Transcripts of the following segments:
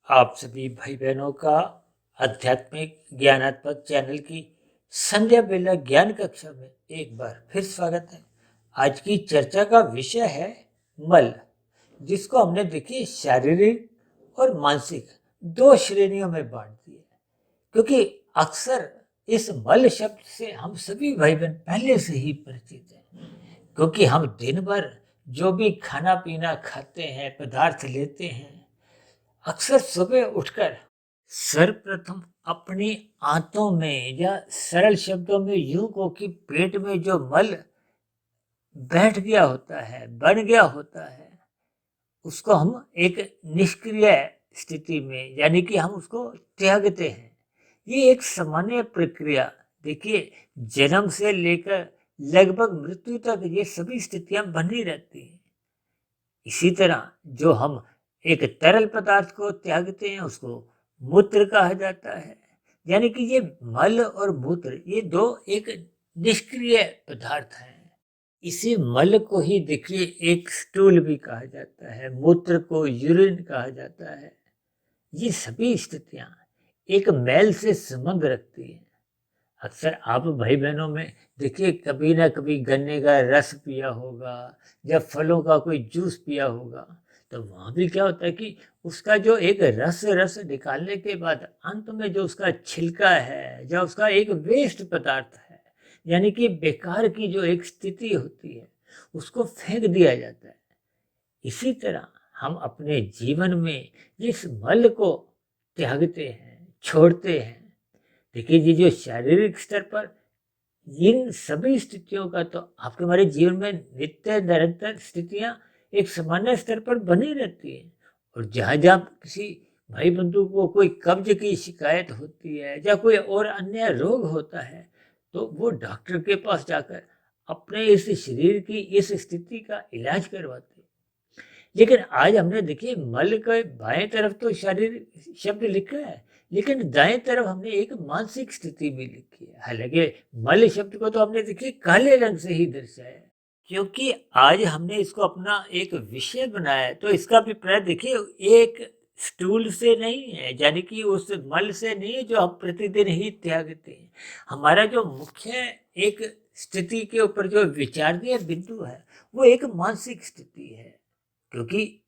आप सभी भाई बहनों का आध्यात्मिक ज्ञानात्मक चैनल की संध्या बेला ज्ञान कक्षा में एक बार फिर स्वागत है। आज की चर्चा का विषय है मल, जिसको हमने देखिए शारीरिक और मानसिक दो श्रेणियों में बांट दिया है। क्योंकि अक्सर इस मल शब्द से हम सभी भाई बहन पहले से ही परिचित हैं, क्योंकि हम दिन भर जो भी खाना पीना खाते हैं, पदार्थ लेते हैं, अक्सर सुबह उठकर सर्वप्रथम अपनी आंतों में, या सरल शब्दों में यूं को कि पेट में जो मल बैठ गया होता है, बन गया होता है, उसको हम एक निष्क्रिय स्थिति में, यानी कि हम उसको त्यागते हैं। ये एक सामान्य प्रक्रिया, देखिए, जन्म से लेकर लगभग मृत्यु तक ये सभी स्थितियां बनी रहती हैं। इसी तरह जो हम एक तरल पदार्थ को त्यागते हैं, उसको मूत्र कहा जाता है। यानी कि ये मल और मूत्र, ये दो एक निष्क्रिय पदार्थ हैं। इसी मल को ही देखिए एक स्टूल भी कहा जाता है, मूत्र को यूरिन कहा जाता है। ये सभी स्थितियां एक मैल से संबंध रखती हैं। अक्सर आप भाई बहनों में देखिए कभी ना कभी गन्ने का रस पिया होगा, या फलों का कोई जूस पिया होगा, तो वहाँ भी क्या होता है कि उसका जो एक रस रस निकालने के बाद अंत में जो उसका छिलका है, या उसका एक वेस्ट पदार्थ है, यानी कि बेकार की जो एक स्थिति होती है, उसको फेंक दिया जाता है। इसी तरह हम अपने जीवन में जिस मल को त्यागते हैं, छोड़ते हैं, देखिए ये जो शारीरिक स्तर पर इन सभी स्थितियों का तो आपके हमारे जीवन में नित्य निरंतर स्थितियां एक सामान्य स्तर पर बनी रहती हैं। और जहाँ जहाँ किसी भाई बंधु को कोई कब्ज की शिकायत होती है, या कोई और अन्य रोग होता है, तो वो डॉक्टर के पास जाकर अपने इस शरीर की इस स्थिति का इलाज करवाते हैं। लेकिन आज हमने देखिए मल के बाएं तरफ तो शारीरिक शब्द लिखा है, लेकिन दाएं तरफ हमने एक मानसिक स्थिति भी लिखी है। हालांकि मल शब्द को तो हमने देखिए काले रंग से ही दर्शाया है, क्योंकि आज हमने इसको अपना एक विषय बनाया है। तो इसका अभिप्राय देखिए एक स्टूल से नहीं है, यानी कि उस मल से नहीं है जो हम प्रतिदिन ही त्यागते हैं। हमारा जो मुख्य एक स्थिति के ऊपर जो विचारणीय बिंदु है, वो एक मानसिक स्थिति है। क्योंकि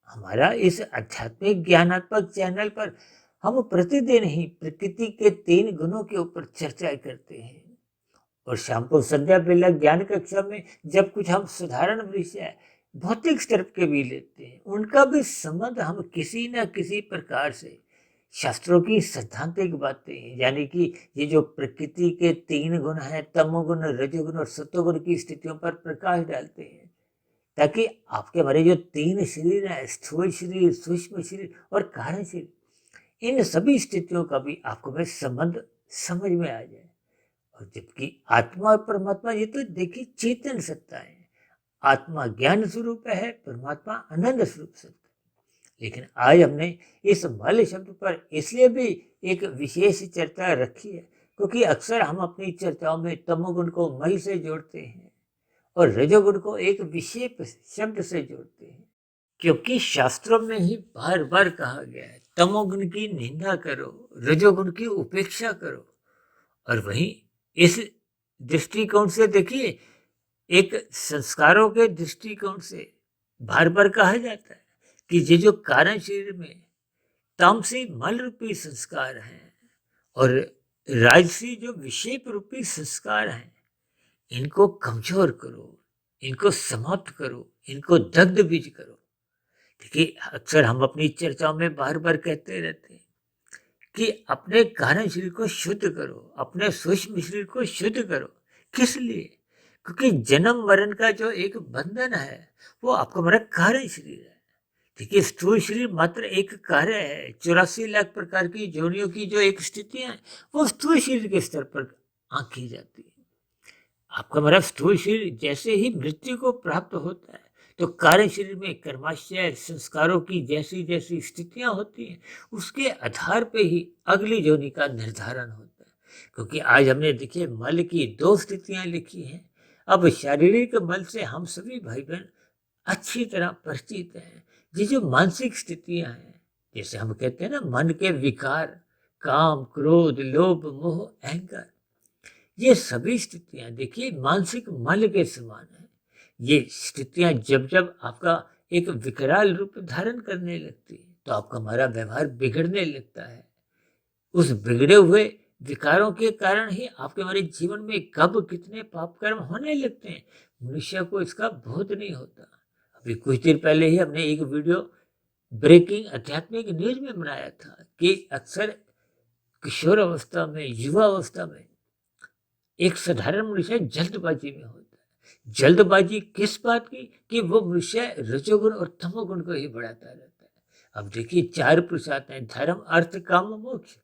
हमारा इस आध्यात्मिक ज्ञानात्मक चैनल पर हम प्रतिदिन ही प्रकृति के 3 गुणों के ऊपर चर्चा करते हैं। और शाम को संध्या बेला ज्ञान कक्षा में जब कुछ हम साधारण विषय भौतिक स्तर के भी लेते हैं, उनका भी संबंध हम किसी न किसी प्रकार से शास्त्रों की सैद्धांतिक बातें, यानी कि ये जो प्रकृति के 3 गुण हैं, तमोगुण, रजोगुण और सत्वगुण की स्थितियों पर प्रकाश डालते हैं, ताकि आपके हमारे जो 3 शरीर हैं, स्थूल शरीर, सूक्ष्म शरीर और कारण शरीर, इन सभी स्थितियों का भी आपको में संबंध समझ में आ जाए। और जबकि आत्मा और परमात्मा ये तो देखिए चेतन सत्ता है। आत्मा ज्ञान स्वरूप है, परमात्मा आनंद स्वरूप सत्ता। लेकिन आज हमने इस मल शब्द पर इसलिए भी एक विशेष चर्चा रखी है, क्योंकि अक्सर हम अपनी चर्चाओं में तमोगुण को मल से जोड़ते हैं और रजोगुण को एक विशेष शब्द से जोड़ते हैं। क्योंकि शास्त्रों में ही बार बार कहा गया है, तमोगुण की निंदा करो, रजोगुण की उपेक्षा करो। और वहीं इस दृष्टिकोण से देखिए, एक संस्कारों के दृष्टिकोण से बार बार कहा जाता है कि ये जो कारण शरीर में तामसी मल रूपी संस्कार हैं, और राजसी जो विषेप रूपी संस्कार हैं, इनको कमजोर करो, इनको समाप्त करो, इनको दग्ध बीज करो। देखिए अक्सर हम अपनी चर्चाओं में बार बार कहते रहते हैं कि अपने कारण शरीर को शुद्ध करो, अपने सूक्ष्म शरीर को शुद्ध करो। किस लिए? क्योंकि जन्म मरण का जो एक बंधन है, वो आपका हमारा कारण शरीर है। देखिए स्थूल शरीर मात्र एक कार्य है। 84 लाख प्रकार की जोनियों की जो एक स्थितियां है, वो स्थूल शरीर के स्तर पर आंकी जाती है। आपका हमारा स्थूल शरीर जैसे ही मृत्यु को प्राप्त होता है, तो कार्य शरीर में कर्माशय संस्कारों की जैसी जैसी स्थितियां होती हैं, उसके आधार पे ही अगली जोनि का निर्धारण होता है। क्योंकि आज हमने देखिए मल की 2 स्थितियां लिखी हैं। अब शारीरिक मल से हम सभी भाई बहन अच्छी तरह परिचित हैं। ये जो मानसिक स्थितियां हैं, जैसे हम कहते हैं ना, मन के विकार, काम, क्रोध, लोभ, मोह, अहंकार, ये सभी स्थितियां देखिए मानसिक मल के समान है। ये स्थितियां जब जब आपका एक विकराल रूप धारण करने लगती है तो आपका हमारा व्यवहार बिगड़ने लगता है। उस बिगड़े हुए विकारों के कारण ही आपके हमारे जीवन में कब कितने पाप कर्म होने लगते हैं, मनुष्य को इसका बोध नहीं होता। अभी कुछ देर पहले ही हमने एक वीडियो ब्रेकिंग आध्यात्मिक न्यूज में बनाया था कि अक्सर किशोर अवस्था में, युवा अवस्था में एक साधारण मनुष्य जल्दबाजी में होता है। जल्दबाजी किस बात की? कि वो मनुष्य रजोगुण और तमोगुण को ही बढ़ाता रहता है। अब देखिए 4 पुरुषार्थ हैं, धर्म, अर्थ, काम, मोक्ष।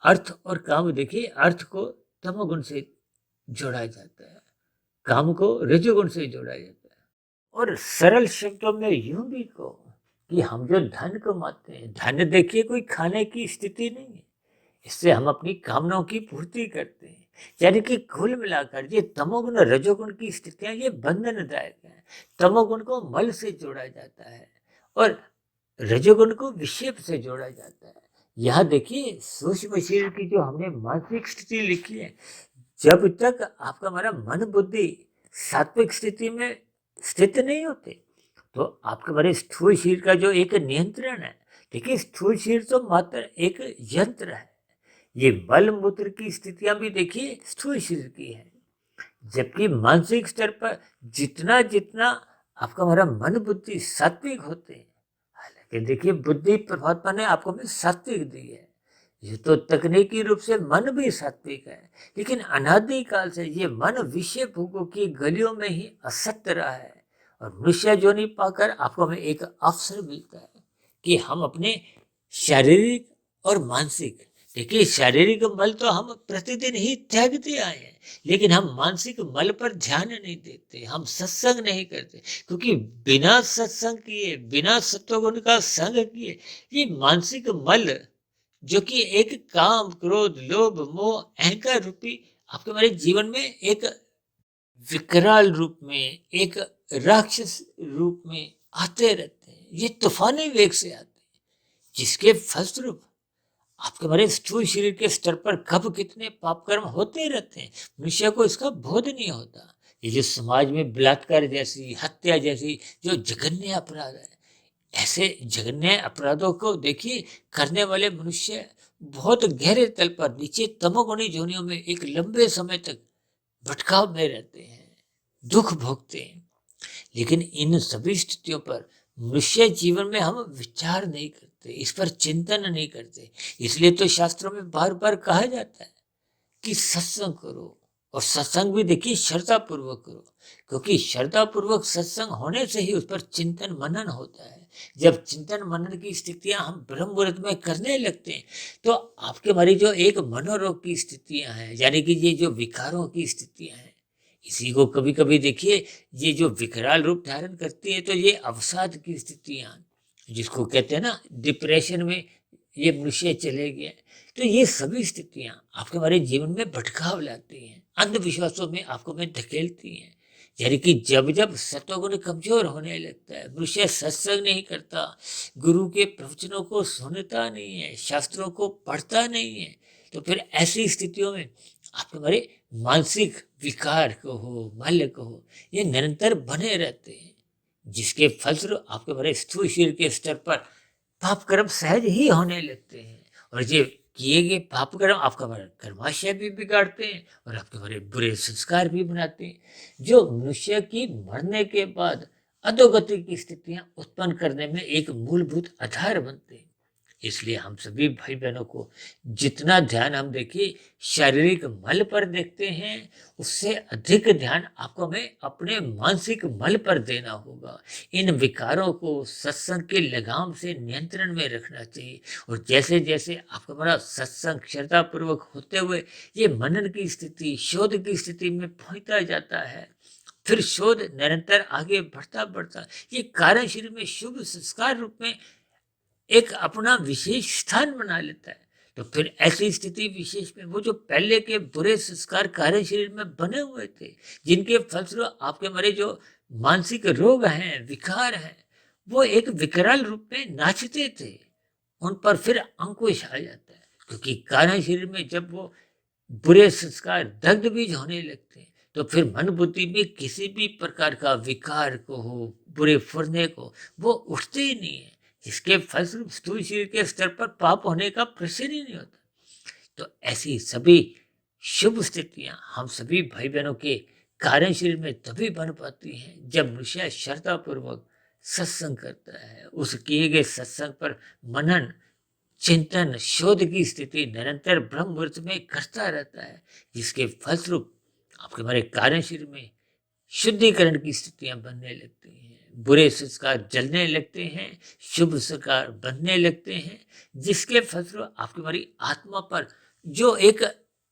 अर्थ और काम, देखिए अर्थ को तमोगुण से जोड़ा जाता है, काम को रजोगुण से जोड़ा जाता है। और सरल शब्दों में यूं भी कहो कि हम जो धन कमाते हैं, धन देखिए कोई खाने की स्थिति नहीं है, इससे हम अपनी कामनाओं की पूर्ति करते हैं। यानी कि कुल मिलाकर ये तमोगुण और रजोगुण की स्थितियां ये बंधनदायक है। तमोगुण को मल से जोड़ा जाता है और रजोगुण को विक्षेप से जोड़ा जाता है। यहाँ देखिए सूक्ष्म शरीर की जो हमने मानसिक स्थिति लिखी है, जब तक आपका हमारा मन बुद्धि सात्विक स्थिति में स्थित नहीं होते तो आपके हमारे स्थूल शरीर का जो एक नियंत्रण है, देखिए स्थूल शरीर तो मात्र एक यंत्र है। ये मल मूत्र की स्थितियां भी देखिए स्थूल शरीर की है। जबकि मानसिक स्तर पर जितना जितना आपका हमारा मन बुद्धि सात्विक होते हैं, हालांकि देखिए बुद्धि परमात्मा ने आपको में सात्विक दी है, ये तो तकनीकी रूप से मन भी सात्विक है, लेकिन अनादि काल से ये मन विषय भोगों की गलियों में ही असत्य रहा है। और मनुष्य जोनि पाकर आपको में एक अवसर मिलता है कि हम अपने शारीरिक और मानसिक, देखिए शारीरिक मल तो हम प्रतिदिन ही त्यागते आए हैं, लेकिन हम मानसिक मल पर ध्यान नहीं देते, हम सत्संग नहीं करते, क्योंकि बिना सत्संग किए, बिना सत्वगुण का संग किए, ये मानसिक मल जो कि एक काम, क्रोध, लोभ, मोह, अहंकार रूपी आपके हमारे जीवन में एक विकराल रूप में, एक राक्षस रूप में आते रहते हैं। ये तूफानी वेग से आते हैं, जिसके फलस्वरूप आपके हमारे स्थूल शरीर के स्तर पर कब कितने पाप कर्म होते रहते हैं, मनुष्य को इसका बोध नहीं होता। ये जो समाज में बलात्कार जैसी, हत्या जैसी जो जघन्य अपराध है, ऐसे जघन्य अपराधों को देखिए करने वाले मनुष्य बहुत गहरे तल पर नीचे तमोगुणी जोनियों में एक लंबे समय तक भटकाव में रहते हैं, दुख भोगते हैं। लेकिन इन सभी स्थितियों पर मनुष्य जीवन में हम विचार नहीं करते, इस पर चिंतन नहीं करते। इसलिए तो शास्त्रों में बार बार कहा जाता है कि सत्संग करो, और सत्संग भी देखिए श्रद्धा पूर्वक करो, क्योंकि श्रद्धा पूर्वक सत्संग होने से ही उस पर चिंतन मनन होता है। जब चिंतन मनन की स्थितियां हम ब्रह्म मुहूर्त में करने लगते हैं तो आपके हमारी जो एक मनोरोग की स्थितियां हैं, यानी कि ये जो विकारों की स्थितियां हैं, इसी को कभी कभी देखिए ये जो विकराल रूप धारण करती है, तो ये अवसाद की स्थितियां, जिसको कहते हैं ना डिप्रेशन में ये मनुष्य चले गए, तो ये सभी स्थितियां आपके हमारे जीवन में भटकाव लाती हैं, अंधविश्वासों में आपको में धकेलती हैं। यानी कि जब जब सत्वगुण कमजोर होने लगता है, मनुष्य सत्संग नहीं करता, गुरु के प्रवचनों को सुनता नहीं है, शास्त्रों को पढ़ता नहीं है, तो फिर ऐसी स्थितियों में आपके हमारे मानसिक विकार कहो, मल कहो, ये निरंतर बने रहते हैं, जिसके फलस्वरूप आपके हमारे स्थूल शरीर के स्तर पर पाप कर्म सहज ही होने लगते हैं। और ये किए गए पाप कर्म आपका हमारा कर्माशय भी बिगाड़ते हैं और आपके हमारे बुरे संस्कार भी बनाते हैं, जो मनुष्य की मरने के बाद अधोगति की स्थितियां उत्पन्न करने में एक मूलभूत आधार बनते हैं। इसलिए हम सभी भाई बहनों को जितना ध्यान हम देखिए शारीरिक मल पर देखते हैं, उससे अधिक ध्यान आपको हमें अपने मानसिक मल पर देना होगा। इन विकारों को सत्संग के लगाम से नियंत्रण में रखना चाहिए। और जैसे जैसे आपका हमारा सत्संग श्रद्धा पूर्वक होते हुए ये मनन की स्थिति, शोध की स्थिति में पहुंचता जाता है, फिर शोध निरंतर आगे बढ़ता बढ़ता ये कारण शरीर में शुभ संस्कार रूप में एक अपना विशेष स्थान बना लेता है। तो फिर ऐसी स्थिति विशेष में वो जो पहले के बुरे संस्कार कार्य शरीर में बने हुए थे, जिनके फलस्वरूप आपके हमारे जो मानसिक रोग हैं, विकार हैं, वो एक विकराल रूप में नाचते थे, उन पर फिर अंकुश आ जाता है, क्योंकि कारण शरीर में जब वो बुरे संस्कार दग्ध बीज होने लगते हैं तो फिर मन बुद्धि में किसी भी प्रकार का विकार को हो, बुरे फुरने को, वो उठते ही नहीं है, जिसके फलस्वरूप स्थूल शरीर के स्तर पर पाप होने का प्रश्न ही नहीं होता। तो ऐसी सभी शुभ स्थितियां हम सभी भाई बहनों के कारण शरीर में तभी बन पाती हैं जब मनुष्य श्रद्धा पूर्वक सत्संग करता है, उस किए गए सत्संग पर मनन चिंतन शोध की स्थिति निरंतर ब्रह्म मुहूर्त में करता रहता है, जिसके फलस्वरूप आपके हमारे कारण शरीर में शुद्धिकरण की स्थितियां बनने लगती हैं, बुरे संस्कार जलने लगते हैं, शुभ संस्कार बनने लगते हैं, जिसके फलस्वरूप आपकी हमारी आत्मा पर जो एक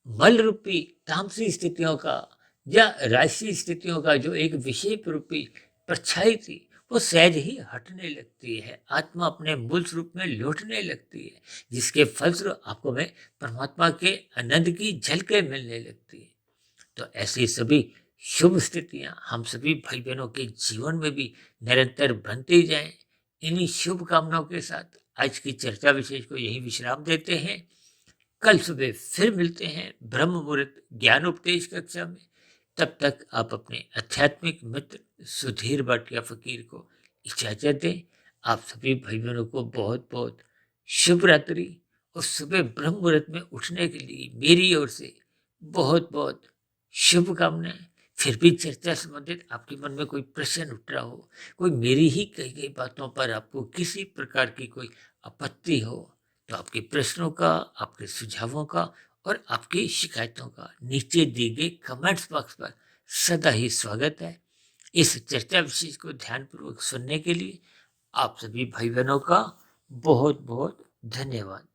मल रूपी तामसी स्थितियों का या राशि स्थितियों का जो एक विषय रूपी परछाई थी, वो सहज ही हटने लगती है, आत्मा अपने मूल स्वरूप में लौटने लगती है, जिसके फलस्वरूप आपको में परमात्मा के आनंद की झलकें मिलने लगती है। तो ऐसी सभी शुभ स्थितियां हम सभी भाई बहनों के जीवन में भी निरंतर बनती जाएं। इन्हीं शुभ कामनाओं के साथ आज की चर्चा विशेष को यही विश्राम देते हैं। कल सुबह फिर मिलते हैं ब्रह्म मुहूर्त ज्ञान उपदेश कक्षा में। तब तक आप अपने आध्यात्मिक मित्र सुधीर भाटिया फकीर को इजाजत दें। आप सभी भाई बहनों को बहुत बहुत शुभ रात्रि और सुबह ब्रह्म मुहूर्त में उठने के लिए मेरी ओर से बहुत बहुत शुभकामनाएं। फिर भी चर्चा संबंधित आपके मन में कोई प्रश्न उठ रहा हो, कोई मेरी ही कही गई बातों पर आपको किसी प्रकार की कोई आपत्ति हो, तो आपके प्रश्नों का, आपके सुझावों का और आपकी शिकायतों का नीचे दिए गए कमेंट्स बॉक्स पर सदा ही स्वागत है। इस चर्चा विशेष को ध्यानपूर्वक सुनने के लिए आप सभी भाई बहनों का बहुत बहुत धन्यवाद।